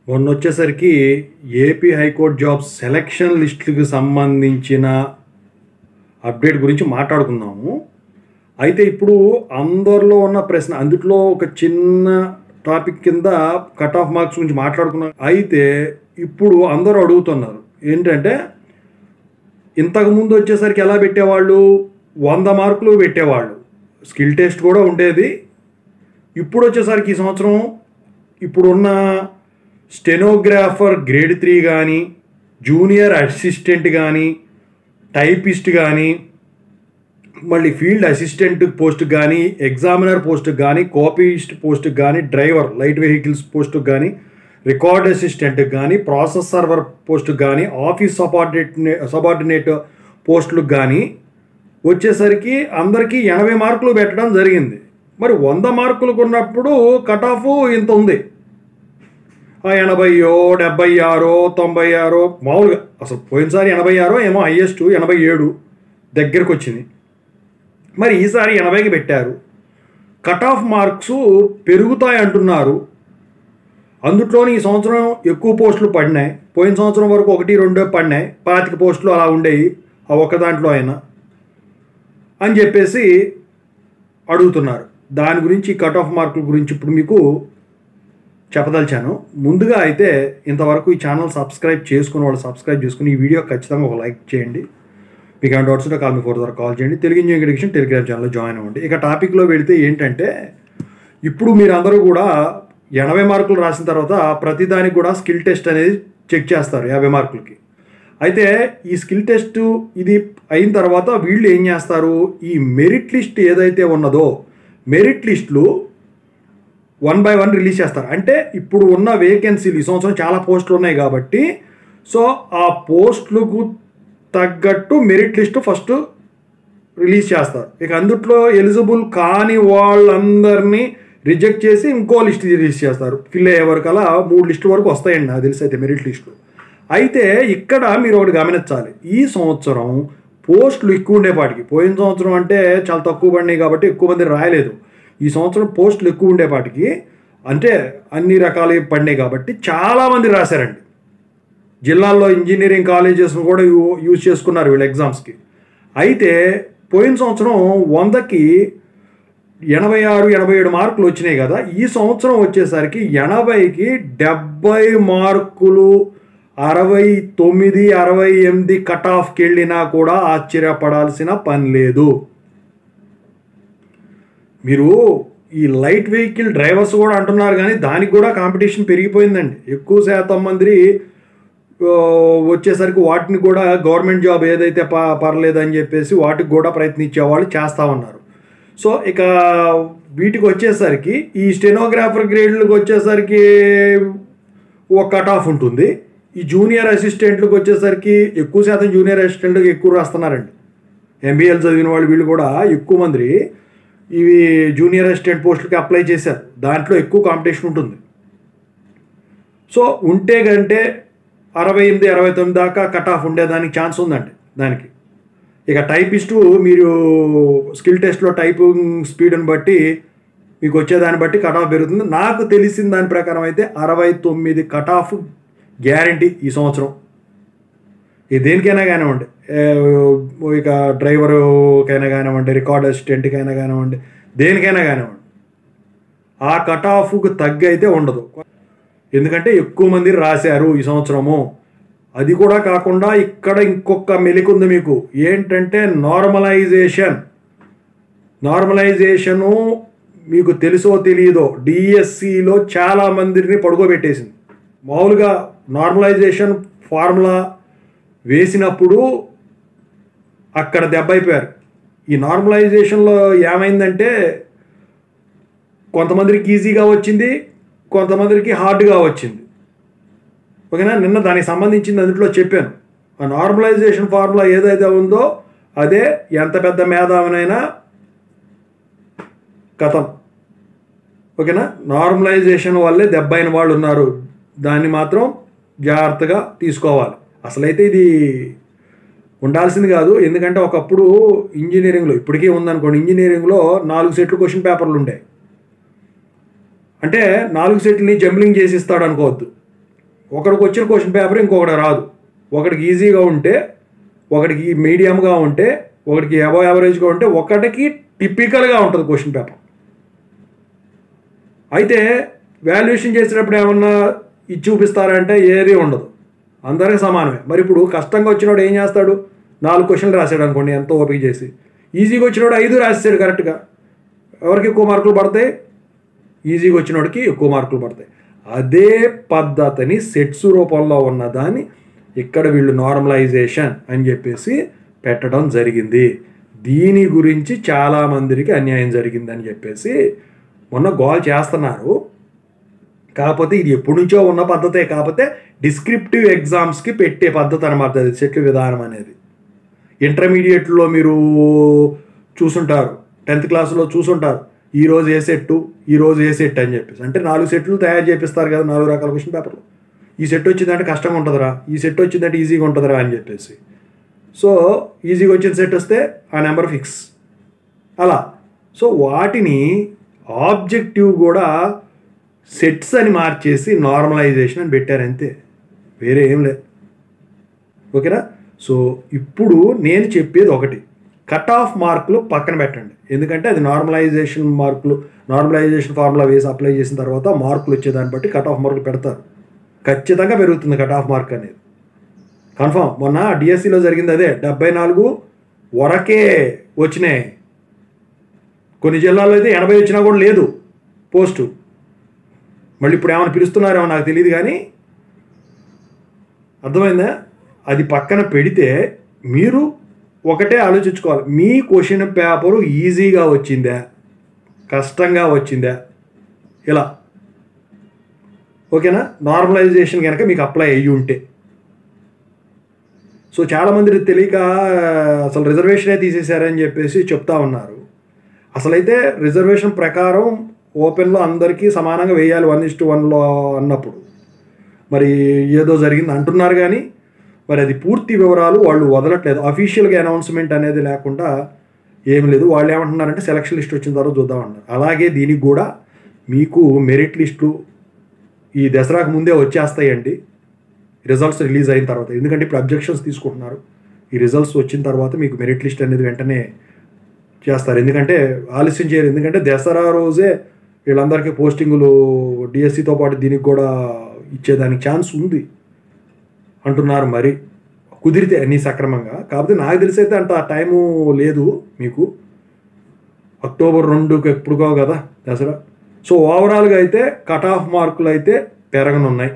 మొన్నొచ్చేసరికి AP high court jobs selection లిస్టులకు సంబంధించిన update గురించి మాట్లాడుకుందాము. అయితే ఇప్పుడు అందరిలో ఉన్న ప్రశ్న, అందుట్లో ఒక చిన్న టాపిక్ కింద కట్ ఆఫ్ మార్క్స్ గురించి మాట్లాడుకున్నాం. అయితే ఇప్పుడు అందరూ అడుగుతున్నారు ఏంటంటే, ఇంతకుముందు వచ్చేసరికి ఎలా పెట్టేవాళ్ళు, 100 మార్కులు పెట్టేవాళ్ళు, స్కిల్ టెస్ట్ కూడా ఉండేది. ఇప్పుడు వచ్చేసరికి ఈ సంవత్సరం ఇప్పుడున్న స్టెనోగ్రాఫర్ గ్రేడ్ 3 కానీ, జూనియర్ అసిస్టెంట్ కానీ, టైపిస్ట్ కానీ, మళ్ళీ ఫీల్డ్ అసిస్టెంట్ పోస్ట్కి కానీ, ఎగ్జామినర్ పోస్ట్కి కానీ, కాపీయిస్ట్ పోస్ట్కి కానీ, డ్రైవర్ లైట్ వెహికల్స్ పోస్ట్కి కానీ, రికార్డ్ అసిస్టెంట్కి కానీ, ప్రాసెస్ సర్వర్ పోస్ట్కి కానీ, ఆఫీస్ సబార్డినేట్ పోస్టులకు కానీ వచ్చేసరికి అందరికీ 80 మార్కులు పెట్టడం జరిగింది. మరి 100 మార్కులకు ఉన్నప్పుడు కట్ ఆఫ్ ఇంత ఉంది. 80, 76, 96 మామూలుగా. అసలు పోయినసారి 86 ఏమో హైయెస్ట్, 87 దగ్గరకు వచ్చింది. మరి ఈసారి 80కి పెట్టారు. కట్ ఆఫ్ మార్క్స్ పెరుగుతాయి అంటున్నారు. అందులోని ఈ సంవత్సరం ఎక్కువ పోస్టులు పడినాయి. పోయిన సంవత్సరం వరకు 1, 2 పడినాయి. 25 పోస్టులు అలా ఉండేవి ఆ ఒక్క దాంట్లో అయినా అని చెప్పేసి అడుగుతున్నారు. దాని గురించి కట్ ఆఫ్ మార్కుల గురించి ఇప్పుడు మీకు చెప్పదలిచాను. ముందుగా అయితే ఇంతవరకు ఈ ఛానల్ సబ్స్క్రైబ్ చేసుకుని వాళ్ళు సబ్స్క్రైబ్ చేసుకుని ఈ వీడియో ఖచ్చితంగా ఒక లైక్ చేయండి. మీకు ఏమైనా డౌట్స్ ఉంటే కాల్ మీ 4 ద్వారా కాల్ చేయండి. తెలుగు ఇంజనీరింగ్ ఎడ్యుకేషన్ టెలిగ్రామ్ ఛానల్లో జాయిన్ అవ్వండి. ఇక టాపిక్లో వెళితే ఏంటంటే, ఇప్పుడు మీరందరూ కూడా 80 మార్కులు రాసిన తర్వాత ప్రతిదానికి కూడా స్కిల్ టెస్ట్ అనేది చెక్ చేస్తారు 50 మార్కులకి. అయితే ఈ స్కిల్ టెస్ట్ ఇది అయిన తర్వాత వీళ్ళు ఏం చేస్తారు, ఈ మెరిట్ లిస్ట్ ఏదైతే ఉన్నదో మెరిట్ లిస్టులు 1 by 1 రిలీజ్ చేస్తారు. అంటే ఇప్పుడు ఉన్న వేకెన్సీలు ఈ సంవత్సరం చాలా పోస్టులు ఉన్నాయి కాబట్టి, సో ఆ పోస్టులకు తగ్గట్టు మెరిట్ లిస్టు ఫస్ట్ రిలీజ్ చేస్తారు. ఇక అందుట్లో ఎలిజిబుల్ కాని వాళ్ళందరినీ రిజెక్ట్ చేసి ఇంకో లిస్ట్ రిలీజ్ చేస్తారు. ఫిల్ అయ్యే వరకు అలా 3 లిస్టుల వరకు వస్తాయండి నాకు తెలిసి అయితే మెరిట్ లిస్టులు. అయితే ఇక్కడ మీరు ఒకటి గమనించాలి, ఈ సంవత్సరం పోస్టులు ఎక్కువ ఉండేపాటికి, పోయిన సంవత్సరం అంటే చాలా తక్కువ పడినాయి కాబట్టి ఎక్కువ మంది రాయలేదు. ఈ సంవత్సరం పోస్టులు ఎక్కువ ఉండేపాటికి, అంటే అన్ని రకాలు పడినాయి కాబట్టి చాలామంది రాశారండి. జిల్లాల్లో ఇంజనీరింగ్ కాలేజెస్ను కూడా యూజ్ చేసుకున్నారు వీళ్ళు ఎగ్జామ్స్కి. అయితే పోయిన సంవత్సరం 100కి 86, 87 మార్కులు వచ్చినాయి కదా. ఈ సంవత్సరం వచ్చేసరికి 80కి 70 మార్కులు, 69, 68 కట్ ఆఫ్కి వెళ్ళినా కూడా ఆశ్చర్యపడాల్సిన పని లేదు. మీరు ఈ లైట్ వెహికల్ డ్రైవర్స్ కూడా అంటున్నారు కానీ దానికి కూడా కాంపిటీషన్ పెరిగిపోయిందండి. ఎక్కువ శాతం మంది వచ్చేసరికి వాటిని కూడా గవర్నమెంట్ జాబ్ ఏదైతే పర్లేదని చెప్పేసి వాటికి కూడా ప్రయత్నించే వాళ్ళు చేస్తూ ఉన్నారు. సో ఇక వీటికి వచ్చేసరికి ఈ స్టెనోగ్రాఫర్ గ్రేడ్లకు వచ్చేసరికి ఒక కట్ ఆఫ్ ఉంటుంది. ఈ జూనియర్ అసిస్టెంట్లకు వచ్చేసరికి ఎక్కువ శాతం జూనియర్ అసిస్టెంట్కి ఎక్కువ రాస్తున్నారండి. ఎంబీఎల్ చదివిన వాళ్ళు వీళ్ళు కూడా ఎక్కువ మంది ఇవి జూనియర్ అసిస్టెంట్ పోస్టులకి అప్లై చేశారు. దాంట్లో ఎక్కువ కాంపిటీషన్ ఉంటుంది. సో ఉంటే కంటే 68, 69 దాకా కట్ ఆఫ్ ఉండేదానికి ఛాన్స్ ఉందండి దానికి. ఇక టైపిస్టు మీరు స్కిల్ టెస్ట్లో టైపింగ్ స్పీడ్ని బట్టి మీకు వచ్చేదాన్ని బట్టి కట్ ఆఫ్ పెరుగుతుంది. నాకు తెలిసిన దాని ప్రకారం అయితే 69 కట్ ఆఫ్ గ్యారంటీ ఈ సంవత్సరం. ఇది దేనికైనా కానివ్వండి, ఇక డ్రైవరుకైనా కానివ్వండి, రికార్డ్ అసిస్టెంట్కైనా కానివ్వండి, దేనికైనా కానివ్వండి, ఆ కట్ ఆఫ్కు తగ్గి అయితే ఉండదు. ఎందుకంటే ఎక్కువ మంది రాశారు ఈ సంవత్సరము. అది కూడా కాకుండా ఇక్కడ ఇంకొక మెలిక ఉంది మీకు, ఏంటంటే నార్మలైజేషను మీకు తెలుసో తెలియదో డిఎస్సిలో చాలా మందిని పడుకోబెట్టేసింది. మామూలుగా నార్మలైజేషన్ ఫార్ములా వేసినప్పుడు అక్కడ దెబ్బ అయిపోయారు. ఈ నార్మలైజేషన్లో ఏమైందంటే కొంతమందికి ఈజీగా వచ్చింది, కొంతమందికి హార్డ్గా వచ్చింది. ఓకేనా, నిన్న దానికి సంబంధించింది అందులో చెప్పాను. ఆ నార్మలైజేషన్ ఫార్ములా ఏదైతే ఉందో అదే ఎంత పెద్ద మేధావినైనా కథం. ఓకేనా, నార్మలైజేషన్ వల్లే దెబ్బ అయిన వాళ్ళు ఉన్నారు. దాన్ని మాత్రం జాగ్రత్తగా తీసుకోవాలి. అసలైతే ఇది ఉండాల్సింది కాదు. ఎందుకంటే ఒకప్పుడు ఇంజనీరింగ్లో, ఇప్పటికీ ఉందనుకోండి, ఇంజనీరింగ్లో 4 సెట్లు క్వశ్చన్ పేపర్లు ఉంటాయి. అంటే 4 సెట్లని జంబ్లింగ్ చేసి ఇస్తాడు అనుకోవద్దు. ఒకడికి వచ్చిన క్వశ్చన్ పేపర్ ఇంకొకటి రాదు. ఒకడికి ఈజీగా ఉంటే, ఒకడికి మీడియంగా ఉంటే, ఒకడికి అబవ్ యావరేజ్గా ఉంటే, ఒకటికి టిపికల్గా ఉంటుంది క్వశ్చన్ పేపర్. అయితే వాల్యుయేషన్ చేసినప్పుడు ఏమన్నా ఇది చూపిస్తారంటే ఏది ఉండదు, అందరికీ సమానమే. మరి ఇప్పుడు కష్టంగా వచ్చినోడు ఏం చేస్తాడు? 4 క్వశ్చన్లు రాశాడు అనుకోండి, ఎంతో ఓపిక చేసి. ఈజీగా వచ్చినోడు 5 రాసేసాడు కరెక్ట్గా. ఎవరికి ఎక్కువ మార్కులు పడతాయి? ఈజీగా వచ్చినోడికి ఎక్కువ మార్కులు పడతాయి. అదే పద్ధతిని సెట్స్ రూపంలో ఉన్నదాన్ని ఇక్కడ వీళ్ళు నార్మలైజేషన్ అని చెప్పేసి పెట్టడం జరిగింది. దీని గురించి చాలామందికి అన్యాయం జరిగిందని చెప్పేసి మొన్న గోల్ చేస్తున్నారు. కాకపోతే ఇది ఎప్పటి నుంచో ఉన్న పద్ధతే, కాకపోతే డిస్క్రిప్టివ్ ఎగ్జామ్స్కి పెట్టే పద్ధతి అనమాట అది సెట్ల విధానం అనేది. ఇంటర్మీడియట్లో మీరు చూసుంటారు, 10th క్లాస్లో చూసుంటారు, ఈరోజు ఏ సెట్టు, ఈరోజు ఏ సెట్ అని చెప్పేసి. అంటే 4 సెట్లు తయారు చేపిస్తారు కదా, 4 రకాల క్వశ్చన్ పేపర్లు. ఈ సెట్ వచ్చిందంటే కష్టంగా ఉంటుందిరా, ఈ సెట్ వచ్చిందంటే ఈజీగా ఉంటుందిరా అని చెప్పేసి. సో ఈజీగా వచ్చిన సెట్ వస్తే ఆ నెంబర్ ఫిక్స్ అలా. సో వాటిని ఆబ్జెక్టివ్ కూడా సెట్స్ అని మార్చేసి నార్మలైజేషన్ అని పెట్టారు అంతే, వేరే ఏం లేదు. ఓకేనా? సో ఇప్పుడు నేను చెప్పేది ఒకటి, కట్ ఆఫ్ మార్కులు పక్కన పెట్టండి. ఎందుకంటే అది నార్మలైజేషన్ మార్కులు, నార్మలైజేషన్ ఫార్ములా వేసి అప్లై చేసిన తర్వాత మార్కులు వచ్చేదాన్ని బట్టి కట్ ఆఫ్ మార్కులు పెడతారు. ఖచ్చితంగా పెరుగుతుంది కట్ ఆఫ్ మార్క్ అనేది, కన్ఫామ్. మొన్న డిఎస్సిలో జరిగింది అదే, 74 వరకే వచ్చినాయి. కొన్ని జిల్లాల్లో అయితే 80 వచ్చినా కూడా లేదు పోస్టు. మళ్ళీ ఇప్పుడు ఏమైనా పిలుస్తున్నారేమో నాకు తెలియదు, కానీ అర్థమైందా? అది పక్కన పెడితే మీరు ఒకటే ఆలోచించుకోవాలి, మీ క్వశ్చన్ పేపరు ఈజీగా వచ్చిందా, కష్టంగా వచ్చిందా, ఇలా. ఓకేనా? నార్మలైజేషన్ కనుక మీకు అప్లై అయ్యి ఉంటే. సో చాలామంది తెలియక అసలు రిజర్వేషనే తీసేశారని చెప్పేసి చెప్తా ఉన్నారు. అసలైతే రిజర్వేషన్ ప్రకారం ఓపెన్లో అందరికీ సమానంగా వేయాలి 1:1లో అన్నప్పుడు మరి ఏదో జరిగింది అంటున్నారు, కానీ మరి అది పూర్తి వివరాలు వాళ్ళు వదలట్లేదు. అఫీషియల్గా అనౌన్స్మెంట్ అనేది లేకుండా ఏమి లేదు. వాళ్ళు ఏమంటున్నారంటే సెలక్షన్ లిస్ట్ వచ్చిన తర్వాత చూద్దామన్నారు. అలాగే దీనికి కూడా మీకు మెరిట్ లిస్టులు ఈ దసరాకు ముందే వచ్చేస్తాయండి, రిజల్ట్స్ రిలీజ్ అయిన తర్వాత. ఎందుకంటే ఇప్పుడు అబ్జెక్షన్స్ తీసుకుంటున్నారు. ఈ రిజల్ట్స్ వచ్చిన తర్వాత మీకు మెరిట్ లిస్ట్ అనేది వెంటనే చేస్తారు. ఎందుకంటే ఆలస్యం చేయరు, ఎందుకంటే దసరా రోజే వీళ్ళందరికీ పోస్టింగులు డిఎస్సితో పాటు దీనికి కూడా ఇచ్చేదానికి ఛాన్స్ ఉంది అంటున్నారు. మరి కుదిరితే అన్నీ సక్రమంగా. కాకపోతే నాకు తెలిసి అయితే అంత టైము లేదు మీకు, అక్టోబర్ 2కి ఎప్పుడుకో కదా దసరా. సో ఓవరాల్గా అయితే కట్ ఆఫ్ మార్కులు అయితే పెరగనున్నాయి.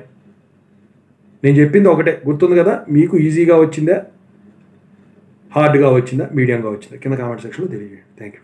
నేను చెప్పింది ఒకటే, గుర్తుంది కదా? మీకు ఈజీగా వచ్చిందా, హార్డ్గా వచ్చిందా, మీడియంగా వచ్చిందా? కింద కామెంట్ సెక్షన్లో తెలియజేయండి. Thank you.